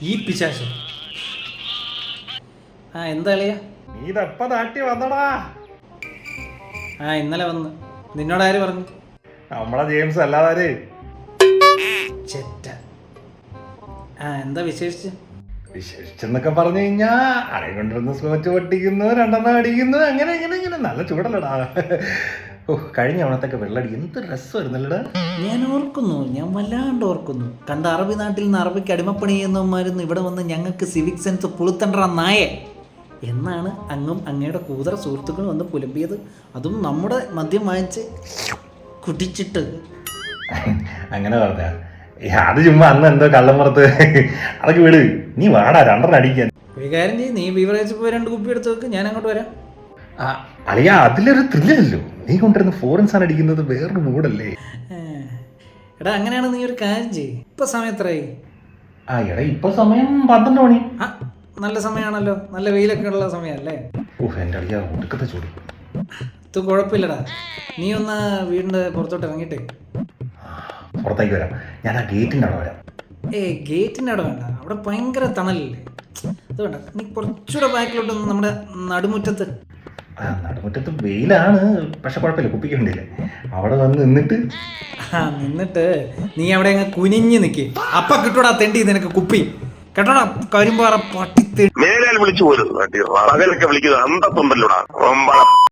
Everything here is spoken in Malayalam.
ഈ പിശാശം. ആ എന്താ അളിയ? നീതപ്പ നാട്ടി വന്നടാ. ആ ഇന്നലെ വന്ന്. നിന്നോട് ആര് പറഞ്ഞു? നമ്മളെ ജെയിംസ് അല്ലാതാര്. ചെറ്റ. ആ എന്താ വിശേഷിച്ച്? വിശേഷിച്ചെന്നൊക്കെ പറഞ്ഞു കഴിഞ്ഞാ അടയും കൊണ്ടിരുന്ന് സ്കോച്ച് പൊട്ടിക്കുന്നു, രണ്ടെണ്ണം അടിക്കുന്നു, അങ്ങനെ ഇങ്ങനെ ഇങ്ങനെ നല്ല ചൂടല്ലടാ. ഓ കഴിഞ്ഞ അവണത്തൊക്കെ വെള്ളടി എന്ത് രസമായിരുന്നല്ലടാ. ഞാൻ ഓർക്കുന്നു, ഞാൻ വല്ലാണ്ട് ഓർക്കുന്നു. കണ്ട അറബി നാട്ടിൽ നിന്ന് അറബിക്ക് അടിമപ്പണി ചെയ്യുന്നവന്മാരുന്ന് ഇവിടെ വന്ന് ഞങ്ങൾക്ക് സിവിക് സെൻസ് പുളുത്തണ്ട നായെ എന്നാണ് അങ്ങും അങ്ങയുടെ കൂതറ സുഹൃത്തുക്കൾ വന്ന് പുലമ്പിയത്. അതും നമ്മുടെ മദ്യം വാങ്ങിച്ച് കുടിച്ചിട്ട്. അങ്ങനെ പറഞ്ഞ അത് ചുമ്മാ അന്ന് എന്തോ കള്ളം പുറത്ത് അതൊക്കെ വിട്. നീ വാടാ രണ്ടെണ്ണം അടിക്കാൻ. ഒരു കാര്യം ചെയ്യും, നീ ബീവറേജ് പോയി 2 കുപ്പി എടുത്ത് വെക്ക്, ഞാൻ അങ്ങോട്ട് വരാം. അളിയാ അതിലൊരു ത്രില്ലല്ലോ. നീ കൊണ്ടിരുന്ന ഫോറിൻ സാധനം അടിക്കുന്നത് വേറൊരു മൂടല്ലേ. എടാ അങ്ങനെയാണ്, നീ ഒരു കാര്യം ചെയ്യും. ഇപ്പൊ സമയം എത്രയായി? എടാ ഇപ്പൊ സമയം 12 മണി. ആ നല്ല സമയമാണല്ലോ, നല്ല വെയിലൊക്കെ ഉള്ള സമയമല്ലേ. എന്റെ അളിയാ ഒടുക്കത്തെ ചൂട്. ഇത് കുഴപ്പമില്ലടാ, നീ ഒന്ന് വീടിന്റെ പുറത്തോട്ട് ഇറങ്ങിയിട്ടേ. പുറത്തേക്ക് വരാം, ഞാൻ ആ ഗേറ്റിൻ്റെ അവിടെ വരാം. ഗേറ്റിൻ്റെ അവിടെ വേണ്ട, അവിടെ ഭയങ്കര തണലല്ലേ. അത് വേണ്ട, നീ കുറച്ചുകൂടെ ബാക്കിലോട്ട് നമ്മുടെ നടുമുറ്റത്ത്. നടുമുറ്റത്ത് വെയിലാണ്, പക്ഷെ കുഴപ്പമില്ല, കുപ്പിക്ക് വേണ്ടിയില്ലേ. അവിടെ വന്ന് നിന്നിട്ട് നിന്നിട്ട് നീ അവിടെ അങ്ങ് കുനിഞ്ഞ് നിൽക്കി. അപ്പ കിട്ടൂടാ തെണ്ടി നിനക്ക് കുപ്പി കേട്ടോടാ. കരിമ്പാറ പട്ടി മേലാൽ വിളിച്ചു പോലും പകലൊക്കെ വിളിക്കുന്നത് അന്തത്തൊണ്ടല്ലോടാ.